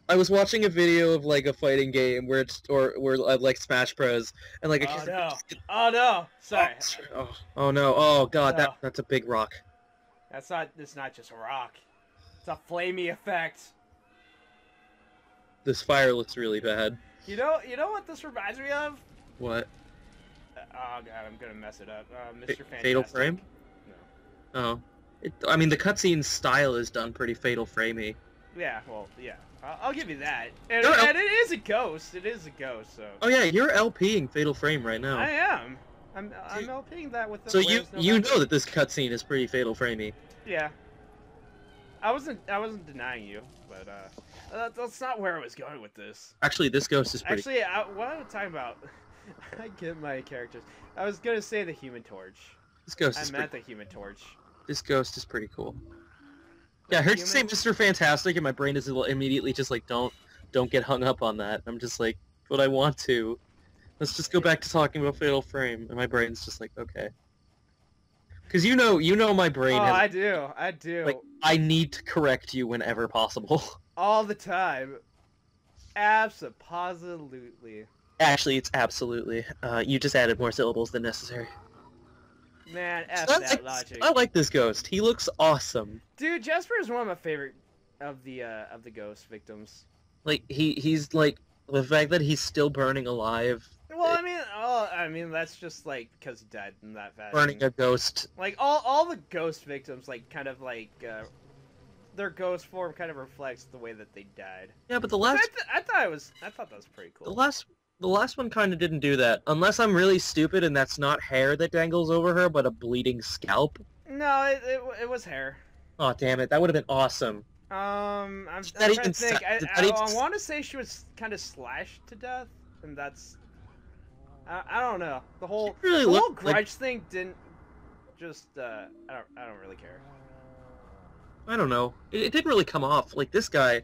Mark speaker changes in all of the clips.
Speaker 1: I was watching a video of like a fighting game where it's or like Smash Bros. And like a
Speaker 2: Oh
Speaker 1: character
Speaker 2: no!
Speaker 1: just
Speaker 2: Oh no!
Speaker 1: oh,
Speaker 2: Sorry.
Speaker 1: oh no, oh god,
Speaker 2: No,
Speaker 1: that's a big rock.
Speaker 2: that's not. It's not just a rock. It's a flamey effect.
Speaker 1: This fire looks really bad.
Speaker 2: You know what this reminds me of?
Speaker 1: What?
Speaker 2: Oh god, I'm gonna mess it up. Mr.
Speaker 1: Fatal
Speaker 2: Fantastic.
Speaker 1: Frame?
Speaker 2: No.
Speaker 1: Oh. I mean, the cutscene style is done pretty Fatal Framey.
Speaker 2: Yeah. Well, yeah. I'll give you that. And,
Speaker 1: You're
Speaker 2: and it is a ghost. It is a ghost. So.
Speaker 1: Oh yeah, you're LPing Fatal Frame right now.
Speaker 2: I am. I'm LPing that with the.
Speaker 1: So you
Speaker 2: no
Speaker 1: know that this cutscene is pretty Fatal Framey.
Speaker 2: Yeah. I wasn't denying you, but that's not where I was going with this.
Speaker 1: Actually, this ghost is pretty.
Speaker 2: Actually, what I'm talking about, I get my characters. I was gonna say the Human Torch.
Speaker 1: This ghost
Speaker 2: I
Speaker 1: is
Speaker 2: meant
Speaker 1: pretty...
Speaker 2: the Human Torch.
Speaker 1: This ghost is pretty cool. Yeah, I heard you say Mr. Fantastic, and my brain is immediately just like, don't get hung up on that. I'm just like, but I want to. Let's just go back to talking about Fatal Frame, and my brain's just like, okay. Because you know my brain.
Speaker 2: Oh,
Speaker 1: has,
Speaker 2: I do.
Speaker 1: Like, I need to correct you whenever possible.
Speaker 2: All the time. Absolutely.
Speaker 1: Actually, it's absolutely. You just added more syllables than necessary.
Speaker 2: Man, F that logic.
Speaker 1: I like this ghost. He looks awesome.
Speaker 2: Dude, Jesper is one of my favorite of the ghost victims.
Speaker 1: Like he's like the fact that he's still burning alive.
Speaker 2: Well, I mean that's just like because he died in that fashion.
Speaker 1: Burning a ghost.
Speaker 2: Like all the ghost victims, like kind of like their ghost form kind of reflects the way that they died.
Speaker 1: Yeah, but the last
Speaker 2: I thought that was pretty cool.
Speaker 1: The last one kind of didn't do that, unless I'm really stupid and that's not hair that dangles over her, but a bleeding scalp.
Speaker 2: No, it was hair.
Speaker 1: Oh damn it! That would have been awesome.
Speaker 2: I'm trying to think. I want to say she was kind of slashed to death, and that's. I don't know. The whole grudge thing didn't just. I don't really care.
Speaker 1: I don't know. It didn't really come off. Like this guy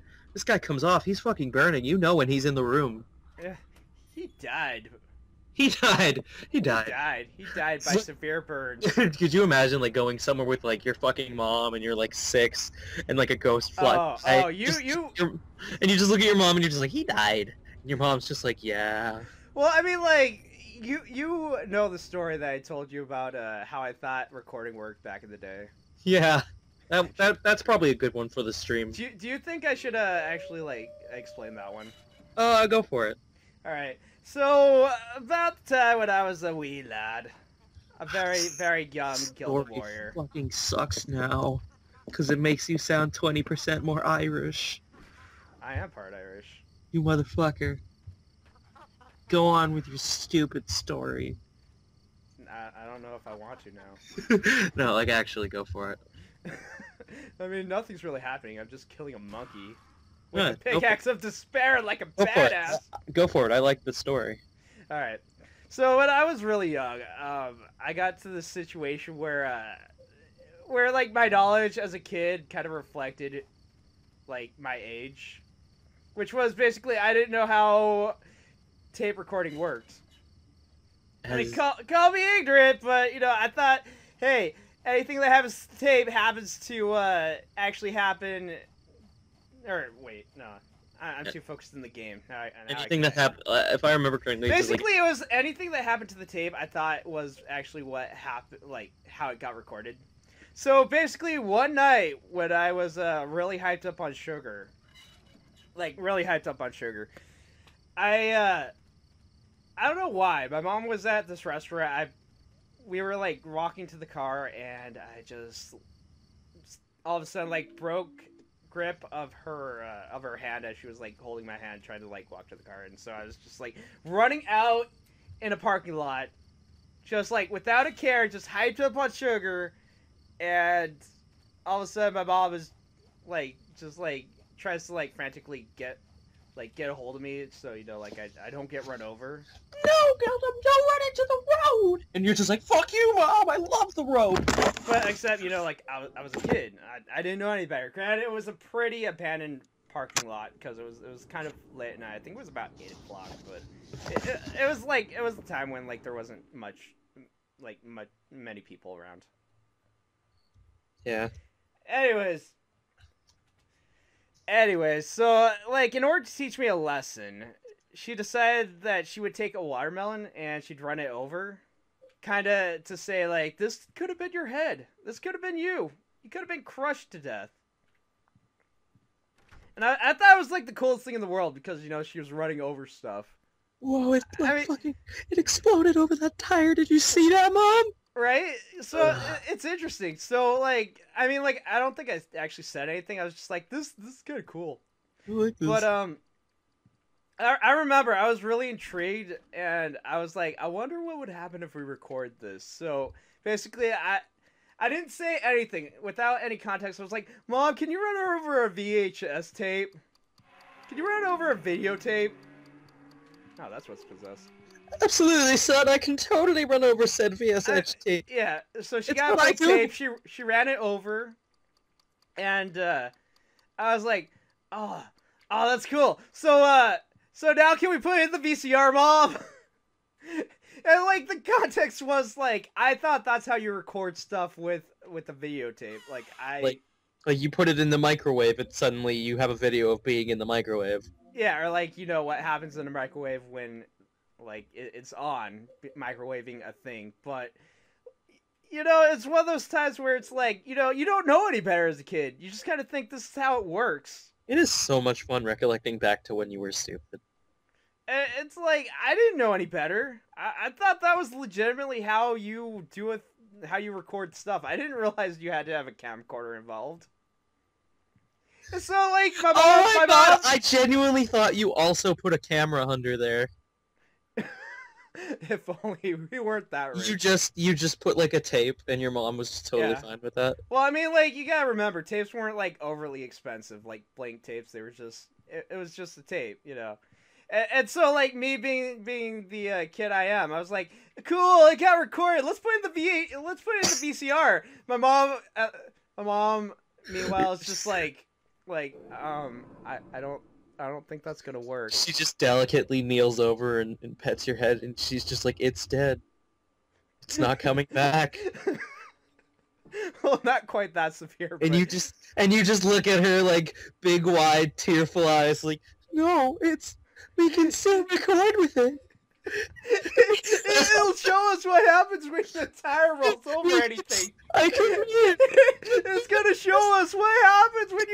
Speaker 1: comes off. He's fucking burning. You know when he's in the room.
Speaker 2: Yeah, he died.
Speaker 1: He died. He died.
Speaker 2: He died by severe burns.
Speaker 1: Could you imagine like going somewhere with like your fucking mom and you're like 6 and like a ghost flies?
Speaker 2: Oh,
Speaker 1: and you just look at your mom and you're just like, he died. And your mom's just like, yeah.
Speaker 2: Well, I mean, like you know the story that I told you about how I thought recording worked back in the day.
Speaker 1: Yeah. That's probably a good one for the stream.
Speaker 2: Do you think I should actually like explain that one?
Speaker 1: Go for it.
Speaker 2: All right. So about the time when I was a wee lad, a very young guild warrior.
Speaker 1: Fucking sucks now, because it makes you sound 20% more Irish.
Speaker 2: I am part Irish.
Speaker 1: You motherfucker. Go on with your stupid story.
Speaker 2: I don't know if I want to now.
Speaker 1: No, like actually go for it.
Speaker 2: I mean, nothing's really happening. I'm just killing a monkey with a pickaxe of despair like a badass.
Speaker 1: Go for it. I like the story.
Speaker 2: All right. So when I was really young, I got to this situation where like my knowledge as a kid kind of reflected like my age, which was basically I didn't know how tape recording worked. I mean, call me ignorant, but you know, I thought, hey, anything that happens to tape happens to actually happen. Or wait, no, I'm too focused in the game.
Speaker 1: Anything that happened, if I remember correctly,
Speaker 2: basically it was anything that happened to the tape. I thought was actually what happened, like how it got recorded. So basically, one night when I was really hyped up on sugar, I don't know why. My mom was at this restaurant. We were like walking to the car, and I just all of a sudden like broke grip of her hand as she was like holding my hand, trying to like walk to the car. And so I was just like running out in a parking lot, just like without a care, just hyped up on sugar, and all of a sudden my mom is like just like tries to like frantically get a hold of me, so you know, like I don't get run over.
Speaker 1: No, Gildum, don't run into the road! And you're just like, fuck you, Mom, I love the road!
Speaker 2: But except, you know, like, I was a kid. I didn't know any better. Granted, it was a pretty abandoned parking lot, because it was kind of late at night. I think it was about 8 o'clock, but it was like, it was the time when, like, there wasn't many people around.
Speaker 1: Yeah.
Speaker 2: Anyways, Anyways, so like in order to teach me a lesson, she decided that she would take a watermelon and she'd run it over, kind of to say like, this could have been your head. This could have been you. You could have been crushed to death. And I thought it was like the coolest thing in the world because, you know, she was running over stuff.
Speaker 1: Whoa, it it exploded over that tire. Did you see that, Mom?
Speaker 2: Right? So it's interesting. So like, I mean, like, I don't think I actually said anything. I was just like, this is kind of cool.
Speaker 1: I like this.
Speaker 2: But I remember I was really intrigued, and I was like, I wonder what would happen if we record this. So basically, I didn't say anything without any context. I was like, Mom, can you run over a VHS tape? Can you run over a videotape? Oh, that's what's possessed.
Speaker 1: Absolutely, son. I can totally run over said VSH tape.
Speaker 2: Yeah, so she
Speaker 1: It's
Speaker 2: got
Speaker 1: what I
Speaker 2: my
Speaker 1: do.
Speaker 2: tape. She ran it over, and I was like, oh, that's cool. So now can we put it in the VCR, Mom? And like the context was like, I thought that's how you record stuff with the videotape. Like
Speaker 1: you put it in the microwave, and suddenly you have a video of being in the microwave.
Speaker 2: yeah, or like, you know what happens in a microwave when like it's on microwaving a thing. But you know, it's one of those times where it's like, you know, you don't know any better as a kid. You just kind of think this is how it works.
Speaker 1: It is so much fun recollecting back to when you were stupid.
Speaker 2: And it's like, I didn't know any better. I thought that was legitimately how you do it, how you record stuff. I didn't realize you had to have a camcorder involved. And so like my mom,
Speaker 1: I genuinely thought you also put a camera under there.
Speaker 2: if only we weren't that rich.
Speaker 1: You just put like a tape, and your mom was just totally fine with that.
Speaker 2: Well, I mean, like, you gotta remember, tapes weren't like overly expensive, like blank tapes. They were just, it was just a tape, you know. And so, like, me being the kid I am, I was like, cool, I got recorded. Let's put it in the VCR. My mom, meanwhile, is just like, I don't think that's gonna work.
Speaker 1: She just delicately kneels over and pets your head, and she's just like, it's dead. It's not coming back.
Speaker 2: Well, not quite that severe.
Speaker 1: And you just look at her like big, wide, tearful eyes, like, no, we can still record with it.
Speaker 2: It'll show us what happens when the tire rolls over anything.
Speaker 1: I can read it.
Speaker 2: It's gonna show us what happens when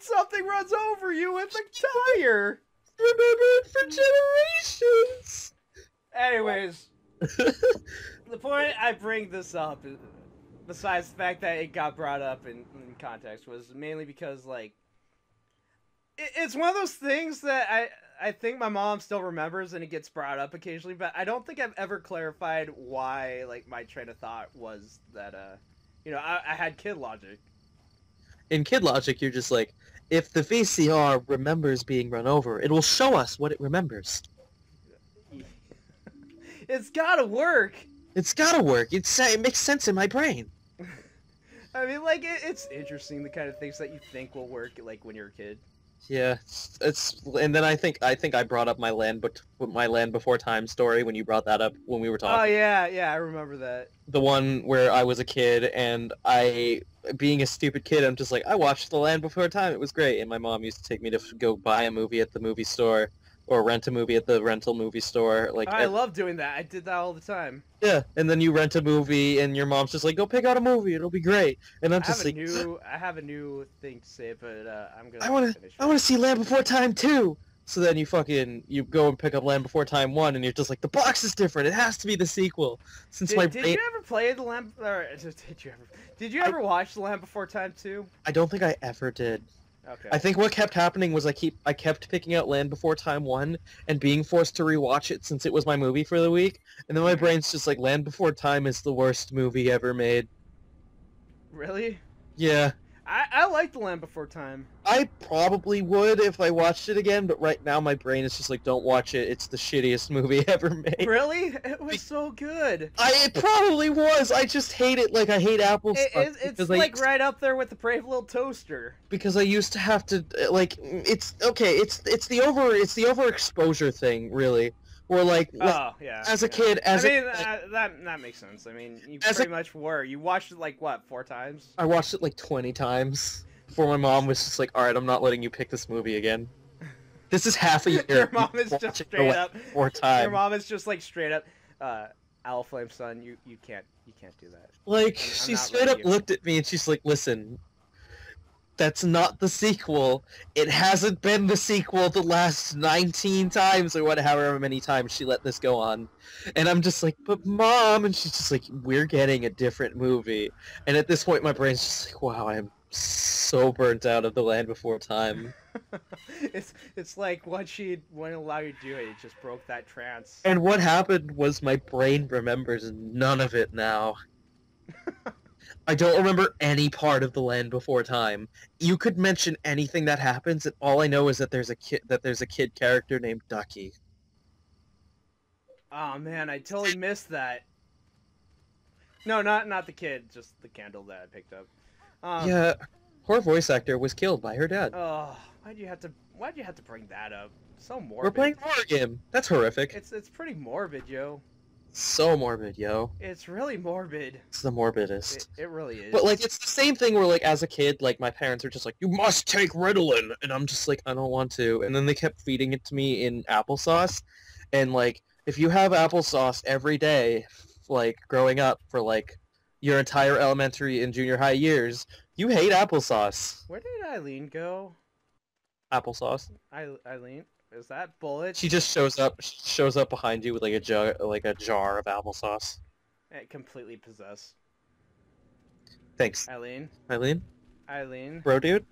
Speaker 2: something runs over you with a tire.
Speaker 1: Remember it for generations.
Speaker 2: Anyways, the point I bring this up, besides the fact that it got brought up in context, was mainly because like it's one of those things that I think my mom still remembers, and it gets brought up occasionally, but I don't think I've ever clarified why, like, my train of thought was that, you know, I had kid logic.
Speaker 1: In kid logic, you're just like, if the VCR remembers being run over, it will show us what it remembers.
Speaker 2: It's gotta work!
Speaker 1: It's gotta work. It makes sense in my brain.
Speaker 2: I mean, like, it's interesting, the kind of things that you think will work, like, when you're a kid.
Speaker 1: Yeah, and then I think I brought up my Land Before Time story when you brought that up when we were talking.
Speaker 2: Oh yeah, I remember that.
Speaker 1: The one where I was a kid and being a stupid kid, I'm just like, I watched The Land Before Time. It was great, and my mom used to take me to go buy a movie at the movie store or rent a movie at the rental movie store. Like,
Speaker 2: I love doing that. I did that all the time.
Speaker 1: Yeah, and then you rent a movie, and your mom's just like, go pick out a movie. It'll be great. And I'm just like,
Speaker 2: I have a new thing to say, but I'm gonna.
Speaker 1: I want to see Land Before Time 2. So then you go and pick up Land Before Time 1, and you're just like, the box is different. It has to be the sequel. Did
Speaker 2: you ever play the Land? Or did you ever watch the Land Before Time 2?
Speaker 1: I don't think I ever did.
Speaker 2: Okay.
Speaker 1: I think what kept happening was I kept picking out Land Before Time 1 and being forced to rewatch it since it was my movie for the week, and then my brain's just like, Land Before Time is the worst movie ever made.
Speaker 2: Really?
Speaker 1: Yeah.
Speaker 2: I like the Land Before Time.
Speaker 1: I probably would if I watched it again, but right now my brain is just like, don't watch it. It's the shittiest movie ever made.
Speaker 2: Really? It was so good.
Speaker 1: It probably was. I just hate it like I hate Apple stuff.
Speaker 2: It's like right up there with the Brave Little Toaster.
Speaker 1: Because I used to have to, like, it's the overexposure thing, really. Or like, as a kid,
Speaker 2: that makes sense. I mean, you pretty much were. You watched it like what, 4 times?
Speaker 1: I watched it like 20 times. before my mom was just like, all right, I'm not letting you pick this movie again. This is half a year.
Speaker 2: Your mom is just straight up.
Speaker 1: More time.
Speaker 2: Your mom is just like straight up. Owl Flame son, you can't do that.
Speaker 1: Like she straight up looked at me and she's like, listen. That's not the sequel. It hasn't been the sequel the last 19 times or however many times she let this go on. And I'm just like, but Mom! And she's just like, we're getting a different movie. And at this point my brain's just like, wow, I am so burnt out of The Land Before Time.
Speaker 2: It's like what she wouldn't allow you to do it just broke that trance.
Speaker 1: And what happened was my brain remembers none of it now. I don't remember any part of The Land Before Time. You could mention anything that happens, and all I know is that there's a kid character named Ducky.
Speaker 2: Oh man, I totally missed that. No, not the kid, just the candle that I picked up.
Speaker 1: Yeah, her voice actor was killed by her dad.
Speaker 2: Oh, why'd you have to bring that up? So morbid.
Speaker 1: We're playing a horror game. That's horrific.
Speaker 2: It's pretty morbid, yo.
Speaker 1: So morbid, yo.
Speaker 2: It's really morbid.
Speaker 1: It's the morbidest.
Speaker 2: It really is.
Speaker 1: But, like, it's the same thing where, like, as a kid, like, my parents are just like, you must take Ritalin! And I'm just like, I don't want to. And then they kept feeding it to me in applesauce. And, like, if you have applesauce every day, like, growing up for, like, your entire elementary and junior high years, you hate applesauce.
Speaker 2: Where did Eileen go?
Speaker 1: Applesauce.
Speaker 2: Eileen? Is that Bullet?
Speaker 1: She just shows up behind you with like a jar of applesauce.
Speaker 2: Completely possessed.
Speaker 1: Thanks.
Speaker 2: Eileen?
Speaker 1: Bro, dude?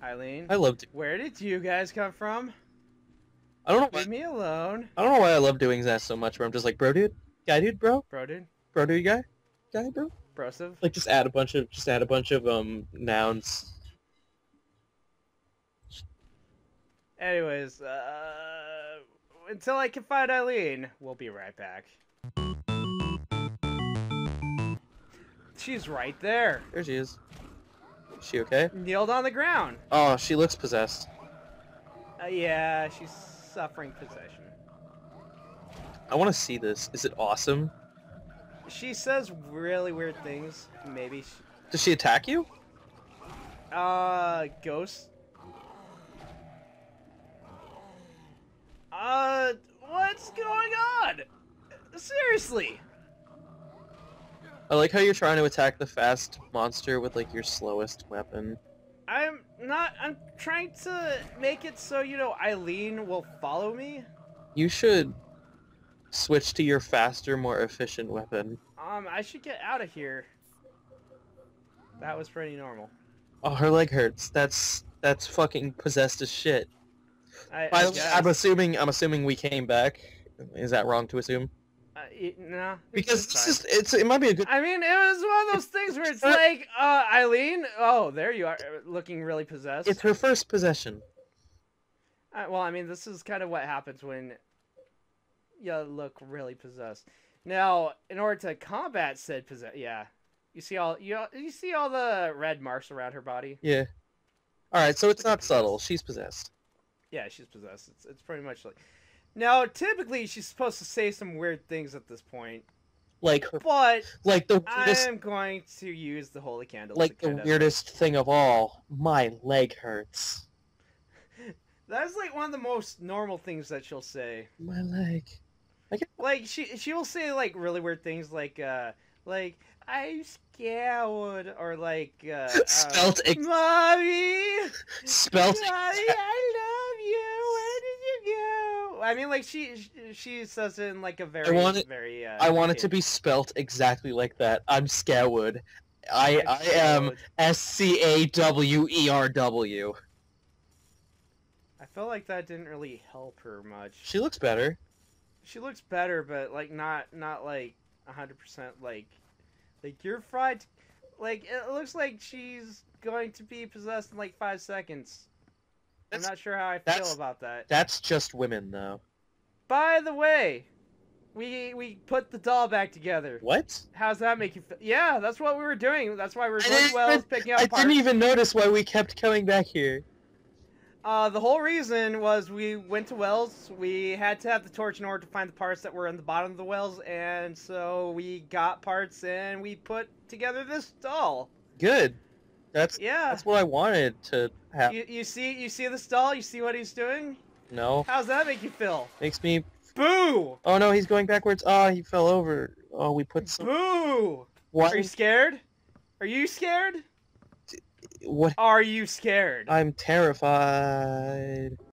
Speaker 2: Eileen?
Speaker 1: I loved it.
Speaker 2: Where did you guys come from?
Speaker 1: I don't know.
Speaker 2: Leave me alone.
Speaker 1: I don't know why I love doing that so much. Where I'm just like, bro, dude, guy, dude, bro,
Speaker 2: Bro, dude,
Speaker 1: guy, bro.
Speaker 2: Brosive.
Speaker 1: Like just add a bunch of nouns.
Speaker 2: Anyways, until I can find Eileen, we'll be right back. She's right there.
Speaker 1: There she is. Is she okay?
Speaker 2: Kneeled on the ground.
Speaker 1: Oh, she looks possessed.
Speaker 2: Yeah, she's suffering possession.
Speaker 1: I want to see this. Is it awesome?
Speaker 2: She says really weird things. Maybe.
Speaker 1: Does she attack you?
Speaker 2: Ghost. What's going on? Seriously.
Speaker 1: I like how you're trying to attack the fast monster with like your slowest weapon.
Speaker 2: I'm trying to make it so, you know, Eileen will follow me.
Speaker 1: You should switch to your faster, more efficient weapon.
Speaker 2: I should get out of here. That was pretty normal.
Speaker 1: Oh, her leg hurts. That's fucking possessed as shit. I'm assuming we came back. Is that wrong to assume?
Speaker 2: No.
Speaker 1: Because it might be a good.
Speaker 2: I mean, it was one of those things where it's like, Eileen. Oh, there you are, looking really possessed.
Speaker 1: It's her first possession.
Speaker 2: Well, I mean, this is kind of what happens when you look really possessed. Now, in order to combat said yeah, you see all the red marks around her body.
Speaker 1: Yeah. All right, so it's not subtle. She's possessed.
Speaker 2: Yeah, she's possessed. It's pretty much like. Now, typically, she's supposed to say some weird things at this point.
Speaker 1: Like her,
Speaker 2: but
Speaker 1: like the weirdest,
Speaker 2: I'm going to use the holy candle.
Speaker 1: Like the weirdest thing of all, my leg hurts.
Speaker 2: That's like one of the most normal things that she'll say.
Speaker 1: My leg.
Speaker 2: Like she will say like really weird things like I'm scared or like
Speaker 1: spelt
Speaker 2: Mommy.
Speaker 1: Spelt.
Speaker 2: Mommy, I love you. Where did you go? I mean, like she says it in like a very
Speaker 1: I want it to be spelt exactly like that. I'm scared. I am SCAWERW.
Speaker 2: I felt like that didn't really help her much.
Speaker 1: She looks better.
Speaker 2: She looks better, but like not like 100% like you're fried. Like it looks like she's going to be possessed in like 5 seconds. I'm not sure how I feel about that.
Speaker 1: That's just women, though.
Speaker 2: By the way, we put the doll back together.
Speaker 1: What?
Speaker 2: How's that make you feel? Yeah, that's what we were doing. That's why we were going to Wells picking up parts.
Speaker 1: I didn't even notice why we kept coming back here.
Speaker 2: The whole reason was we went to Wells. We had to have the torch in order to find the parts that were in the bottom of the wells, and so we got parts and we put together this doll.
Speaker 1: Good.
Speaker 2: Yeah.
Speaker 1: That's what I wanted to have.
Speaker 2: You see the stall? You see what he's doing?
Speaker 1: No.
Speaker 2: How's that make you feel?
Speaker 1: Makes me...
Speaker 2: Boo!
Speaker 1: Oh no, he's going backwards. Oh, he fell over. Oh, we put some...
Speaker 2: Boo!
Speaker 1: What?
Speaker 2: Are you scared? Are you scared?
Speaker 1: What?
Speaker 2: Are you scared?
Speaker 1: I'm terrified.